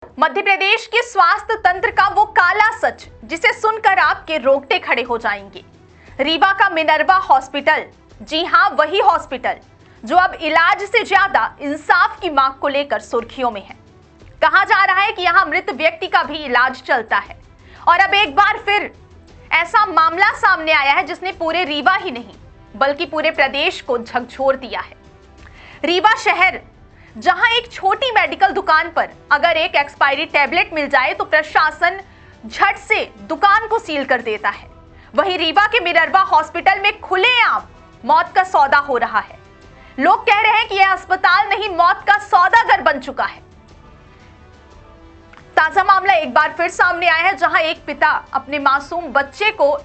मध्य प्रदेश के स्वास्थ्य तंत्र का वो काला सच जिसे सुनकर आपके रोंगटे खड़े हो जाएंगे। रीवा का मिनर्वा हॉस्पिटल, जी हां, वही हॉस्पिटल जो अब इलाज से ज्यादा इंसाफ की मांग को लेकर सुर्खियों में है। कहा जा रहा है कि यहां मृत व्यक्ति का भी इलाज चलता है और अब एक बार फिर ऐसा मामला सामने आया है जिसने पूरे रीवा ही नहीं बल्कि पूरे प्रदेश को झकझोर दिया है। रीवा शहर, जहां एक छोटी मेडिकल दुकान पर अगर एक एक्सपायरी टैबलेट मिल जाए तो प्रशासन झट से दुकान को सील कर देता है। वहीं रीवा के मिनर्वा हॉस्पिटल में खुलेआम मौत का सौदा हो रहा है। लोग कह रहे हैं कि यह अस्पताल नहीं, मौत का सौदागर बन चुका है। ताजा मामला एक बार फिर सामने आया है, जहां एक पिता अपने मासूम बच्चे को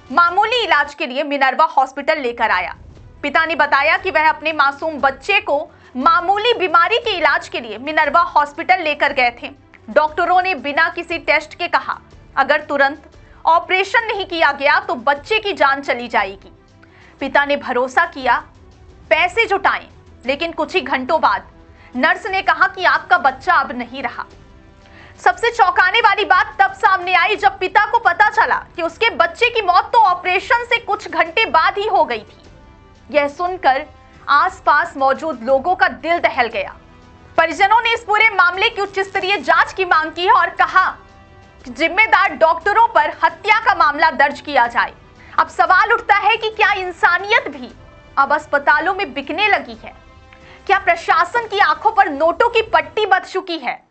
मामूली इलाज के लिए मिनर्वा हॉस्पिटल लेकर आया। पिता ने बताया कि वह अपने मासूम बच्चे को मामूली बीमारी के इलाज के लिए मिनर्वा हॉस्पिटल लेकर गए थे। डॉक्टरों ने बिना किसी टेस्ट के कहा, अगर तुरंत ऑपरेशन नहीं किया गया तो बच्चे की जान चली जाएगी। पिता ने भरोसा किया, पैसे जुटाए, लेकिन कुछ ही घंटों बाद नर्स ने कहा कि आपका बच्चा अब नहीं रहा। सबसे चौंकाने वाली बात तब सामने आई जब पिता को पता चला कि उसके बच्चे की मौत तो ऑपरेशन से कुछ घंटे बाद ही हो गई थी। यह सुनकर आसपास मौजूद लोगों का दिल दहल गया। परिजनों ने इस पूरे मामले की उच्च स्तरीय जांच की मांग की है और कहा कि जिम्मेदार डॉक्टरों पर हत्या का मामला दर्ज किया जाए। अब सवाल उठता है कि क्या इंसानियत भी अब अस्पतालों में बिकने लगी है? क्या प्रशासन की आंखों पर नोटों की पट्टी बंध चुकी है?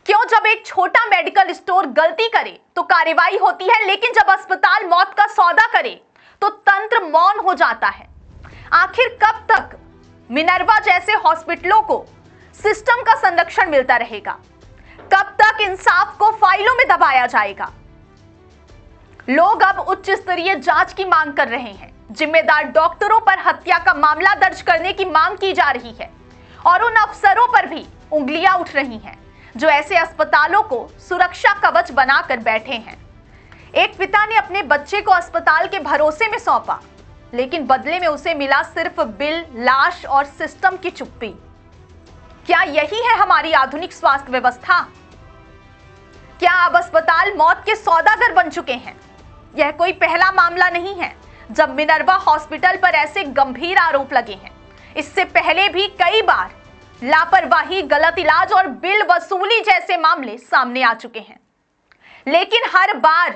क्यों जब एक छोटा मेडिकल स्टोर गलती करे तो कार्रवाई होती है, लेकिन जब अस्पताल मौत का सौदा करे तो तंत्र मौन हो जाता है? आखिर कब तक मिनर्वा जैसे हॉस्पिटलों को सिस्टम का संरक्षण मिलता रहेगा? कब तक इंसाफ को फाइलों में दबाया जाएगा? लोग अब उच्च स्तरीय जांच की मांग कर रहे हैं। जिम्मेदार डॉक्टरों पर हत्या का मामला दर्ज करने की मांग की जा रही है और उन अफसरों पर भी उंगलियां उठ रही हैं जो ऐसे अस्पतालों को सुरक्षा कवच बनाकर बैठे हैं। एक पिता ने अपने बच्चे को अस्पताल के भरोसे में सौंपा, लेकिन बदले में उसे मिला सिर्फ बिल, लाश और सिस्टम की चुप्पी। क्या यही है हमारी आधुनिक स्वास्थ्य व्यवस्था? क्या अब अस्पताल मौत के सौदागर बन चुके हैं? यह कोई पहला मामला नहीं है जब मिनर्वा हॉस्पिटल पर ऐसे गंभीर आरोप लगे हैं। इससे पहले भी कई बार लापरवाही, गलत इलाज और बिल वसूली जैसे मामले सामने आ चुके हैं, लेकिन हर बार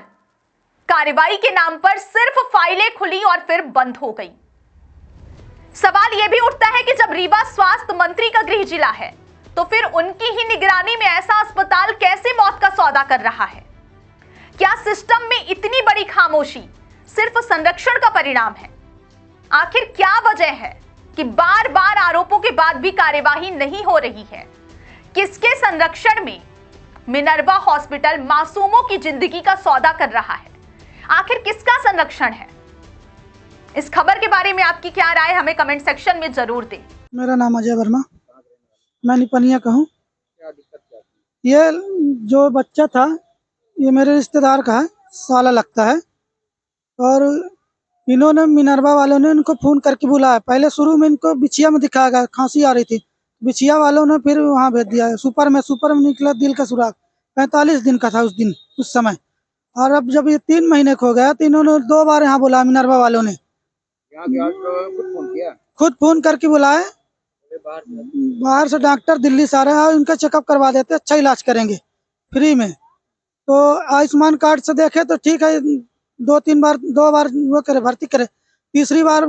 कार्रवाई के नाम पर सिर्फ फाइलें खुली और फिर बंद हो गई। सवाल यह भी उठता है कि जब रीवा स्वास्थ्य मंत्री का गृह जिला है तो फिर उनकी ही निगरानी में ऐसा अस्पताल कैसे मौत का सौदा कर रहा है? क्या सिस्टम में इतनी बड़ी खामोशी सिर्फ संरक्षण का परिणाम है? आखिर क्या वजह है कि बार बार आरोपों के बाद भी कार्यवाही नहीं हो रही है? किसके संरक्षण में मिनर्वा हॉस्पिटल मासूमों की जिंदगी का सौदा कर रहा है? आखिर किसका संरक्षण है? इस खबर के बारे में आपकी क्या राय, हमें कमेंट सेक्शन में जरूर दें। मेरा नाम अजय वर्मा, मैं निपनिया का हूँ। ये जो बच्चा था ये मेरे रिश्तेदार का है, साला लगता है, और इन्होंने मिनर्वा वालों ने इनको फोन करके बुलाया। पहले शुरू में इनको बिछिया में दिखाया गया, खांसी आ रही थी, बिछिया वालों ने फिर वहाँ भेज दिया सुपर में निकला दिल का सुराग। 45 दिन का था उस समय, और अब जब ये 3 महीने को हो गया तो इन्होंने 2 बार यहाँ बुलाया। मिनर्वा वालों ने खुद फोन करके बुलाए, बाहर से डॉक्टर दिल्ली से आ रहे हैं, इनका चेकअप करवा देते, अच्छा इलाज करेंगे फ्री में। तो आयुष्मान कार्ड से देखे तो ठीक है, 2 बार वो करे, भर्ती करे, तीसरी बार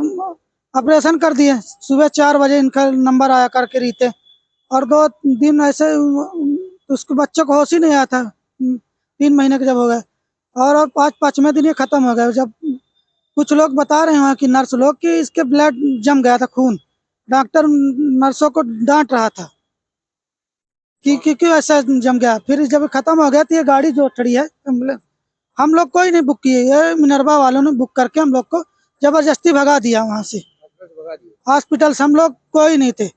ऑपरेशन कर दिए। सुबह 4 बजे इनका नंबर आया करके रीते, और 2 दिन ऐसे उसके बच्चे को होश ही नहीं आया था 3 महीने के जब हो गए, और 5वें दिन ये खत्म हो गया। जब कुछ लोग बता रहे हैं कि नर्स लोग कि इसके ब्लड जम गया था, खून, डॉक्टर नर्सों को डांट रहा था कि क्यों ऐसा जम गया। फिर जब खत्म हो गया तो ये गाड़ी जो खड़ी है एम्बुलेंस, हम लोग कोई नहीं बुक किए, ये मिनर्वा वालों ने बुक करके हम लोग को जबरदस्ती भगा दिया वहाँ से हॉस्पिटल से। हम लोग कोई नहीं थे,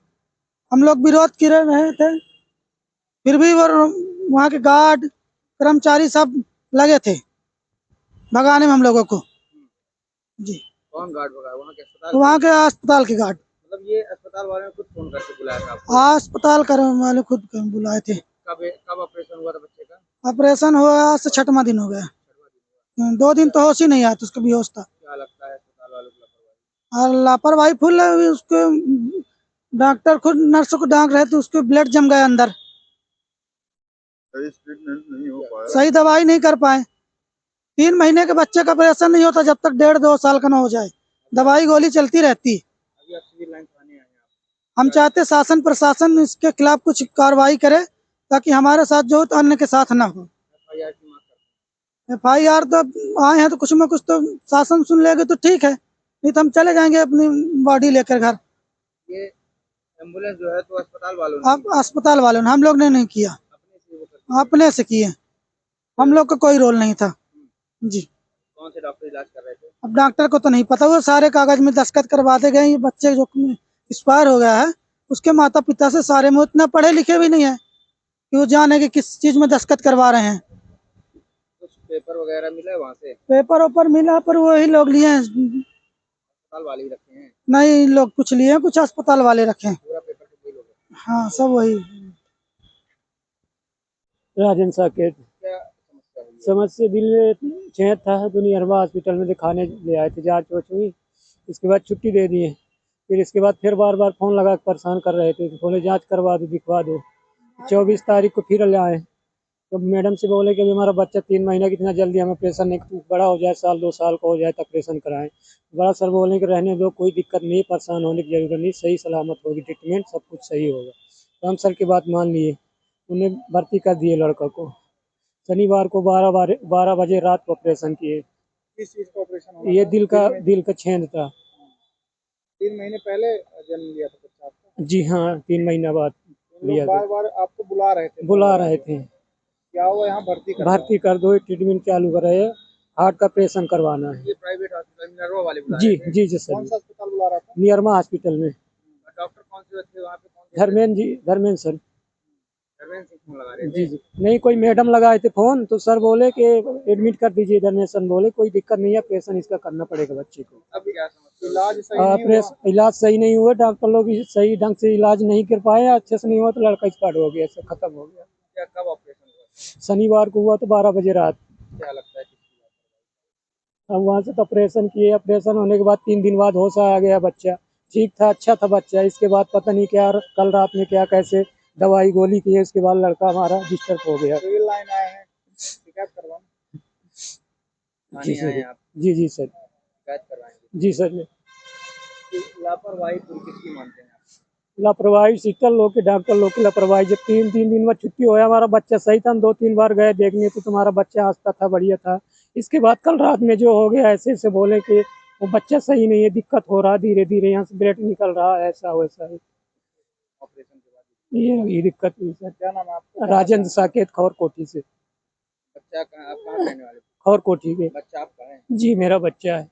हम लोग विरोध कर रहे थे, फिर भी वो वहाँ के गार्ड कर्मचारी सब लगे थे भगाने में हम लोगों को। जी, कौन गार्ड भगाया? वहाँ के अस्पताल के गार्ड। मतलब ये अस्पताल वाले ने खुद फोन करके बुलाया था आपको? अस्पताल वाले खुद बुलाए थे। कब ऑपरेशन हुआ था बच्चे का? ऑपरेशन हुआ आज से 6वां दिन हो गया। 2 दिन तो होश ही नहीं आया था, उसको बेहोश था। क्या लगता है अस्पताल वालों की लापरवाही? और लापरवाही फुल है, उसके डॉक्टर खुद नर्स को डांट रहे थे, उसके ब्लड जम गया अंदर, सही ट्रीटमेंट नहीं हो पाया। सही दवाई नहीं कर पाए। 3 महीने के बच्चे का ऑपरेशन नहीं होता जब तक 1.5-2 साल का ना हो जाए, दवाई गोली चलती रहती। अभी आप सिविल लाइन थाने आए हैं आप। हम चाहते शासन प्रशासन इसके खिलाफ कुछ कार्रवाई करे, ताकि हमारे साथ जो हो तो अन्य के साथ ना हो। FIR की मांग करते FIR तो आए हैं तो कुछ में कुछ तो शासन सुन लेगा तो ठीक है, नहीं तो हम चले जाएंगे अपनी बॉडी लेकर घर। हैं। ये एम्बुलेंस जो है तो अस्पताल वालों ने अब अस्पताल वालों ने, हम लोग ने नहीं किया, अपने से वो करते अपने से किए, हम लोग का कोई रोल नहीं था जी। कौन से डॉक्टर इलाज कर रहे थे? अब डॉक्टर को तो नहीं पता, वो सारे कागज में दस्तखत करवा दे गए। ये बच्चे जो एक्सपायर हो गया है, उसके माता पिता से सारे में उतना पढ़े लिखे भी नहीं है कि वो जाने कि किस चीज में दस्तखत करवा रहे हैं। कुछ पेपर वगैरह मिला है वहाँ से? पेपर ओपर मिला पर वही लोग लिए हैं, अस्पताल वाले ही रखे हैं? नहीं लोग कुछ लिए हैं, कुछ अस्पताल वाले रखे हैं। पूरा पेपर तो वही लोग हैं। हाँ सब वही। राजन साकेत। क्या समस्या हुई है? समस्या दिल में छेद था, दुनिया हॉस्पिटल में दिखाने ले आए थे, जांच वाच हुई, इसके बाद छुट्टी दे दिए। फिर इसके बाद फिर बार बार फ़ोन लगा कर परेशान कर रहे थे, बोले जांच करवा दो, दिखवा दो। 24 तारीख को फिर ले आए, तो मैडम से बोले कि अभी हमारा बच्चा 3 महीना कितना जल्दी हमें ऑपरेशन नहीं, बड़ा हो जाए, 1-2 साल का हो जाए तो ऑपरेशन कराएं। बड़ा सर बोले कि रहने दो, कोई दिक्कत नहीं, परेशान होने की जरूरत नहीं, सही सलामत होगी ट्रीटमेंट, सब कुछ सही होगा। तो हम सर की बात मान लिए, उन्हें भर्ती कर दिए लड़का को। शनिवार को 12 बजे रात को ऑपरेशन किए। किस चीज का ऑपरेशन हुआ ये था? दिल का छेद था। 3 महीने पहले जन्म लिया था बच्चा आपका? जी हाँ, 3 महीना बाद लिया लोग था। बार बार आपको बुला रहे थे, क्या हुआ यहाँ भर्ती कर दो, ट्रीटमेंट चालू कर रहे हैं, हार्ट का ऑपरेशन करवाना है। ये प्राइवेट हॉस्पिटल मिनरवा वाले बुला जी रहे थे? जी जी कौन सर, सा अस्पताल बुला रहा था? नियरमा हॉस्पिटल में। डॉक्टर कौन से थे वहाँ पे? कौन से? धर्मेंद्र सर। धर्मेंद्र सिंह फोन लगा रहे थे? जी जी, नहीं कोई मैडम लगाए थे फ़ोन, तो सर बोले कि एडमिट कर दीजिए। धर्मेंद्र सर बोले कोई दिक्कत नहीं है, ऑपरेशन इसका करना पड़ेगा बच्चे को। अब क्या समस्या? इलाज सही नहीं हुआ? ऑपरेशन इलाज सही नहीं हुआ, डॉक्टर लोग सही ढंग से इलाज नहीं कर पाए, अच्छे से नहीं हुआ तो लड़का एक्सपायर हो गया, ऐसा खत्म हो गया। क्या कब ऑपरेशन हुआ? शनिवार को हुआ तो 12 बजे रात। क्या लगता है किसकी बात अब वहाँ से तो ऑपरेशन किए, ऑपरेशन होने के बाद 3 दिन बाद होश आ गया बच्चा, ठीक था, अच्छा था बच्चा। इसके बाद पता नहीं क्या कल रात में क्या कैसे दवाई गोली की है, उसके बाद लड़का हमारा डिस्टर्ब हो गया। सिविल लाइन आए हैं शिकायत करवाने? जी थाने आए हैं सर, आप जी जी सर, शिकायत करवाएंगे? जी सर। लापरवाही पूरी किसकी मानते हैं आप? लापरवाही सिस्टर लोग की, डॉक्टर लोग की लापरवाही। जब 3 दिन बाद छुट्टी होया, हमारा बच्चा सही था, हम 2-3 बार गए देखने तो तुम्हारा बच्चा हंसता था, बढ़िया था। इसके बाद कल रात में जो हो गया, ऐसे ऐसे बोले कि वो बच्चा सही नहीं है, दिक्कत हो रहा, धीरे धीरे यहाँ से ब्लड निकल रहा है, ऐसा वैसा है। ऑपरेशन के बाद ये दिक्कत हुई सर। क्या नाम है आपका? राजेंद्र साकेत, खौर कोठी से। बच्चा कहाँ, आप कहाँ रहने वाले? खौर कोठी के। बच्चा आपका है? जी मेरा बच्चा है।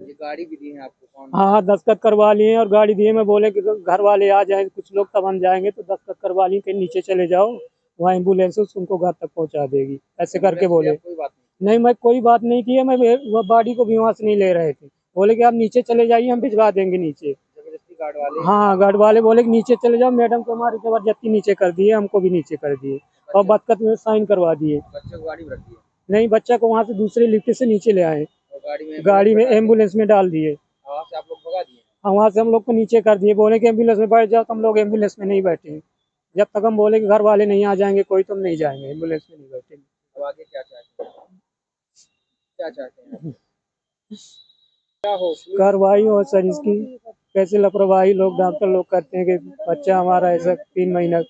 ये गाड़ी भी दी है आपको? कौन? हाँ, दस्तखत करवा लिए और गाड़ी दिए। मैं बोले कि घर वाले आ जाए कुछ लोग, तब हम जाएंगे, तो दस्तखत करवा लिए कि नीचे चले जाओ, वहाँ एम्बुलेंस उनको घर तक पहुँचा देगी, ऐसे करके बोले। कोई बात नहीं, मैं कोई बात नहीं की है, मैं वो बॉडी को भी वहाँ से नहीं ले रहे थे। बोले कि आप नीचे चले जाइए, हम भिजवा देंगे नीचे। जबरदस्ती गार्ड वाले? हाँ, गार्ड वाले बोले कि नीचे चले जाओ। मैडम को हमारी जबरदस्ती नीचे कर दिए, हमको भी नीचे कर दिए और दस्तखत में साइन करवा दिए। बच्चे को गाड़ी में रख दिए? नहीं, बच्चा को वहाँ से दूसरे लिफ्ट से नीचे ले आए, और गाड़ी में एम्बुलेंस में डाल दिए। वहाँ से आप लोग भगा दिए? हाँ, वहाँ से हम लोग को नीचे कर दिए, बोले कि एम्बुलेंस में बैठ जाओ, तो हम लोग एम्बुलेंस में नहीं बैठे। जब तक हम बोले कि घर वाले नहीं आ जाएंगे कोई, तो हम नहीं जाएंगे, एम्बुलेंस में नहीं बैठेंगे। अब आगे क्या चाहते हैं? क्या चाहते हैं? क्या हो? कार्रवाई हो सर इसकी। कैसे लापरवाही लोग, डॉक्टर लोग करते हैं कि बच्चा हमारा ऐसा 3 महीना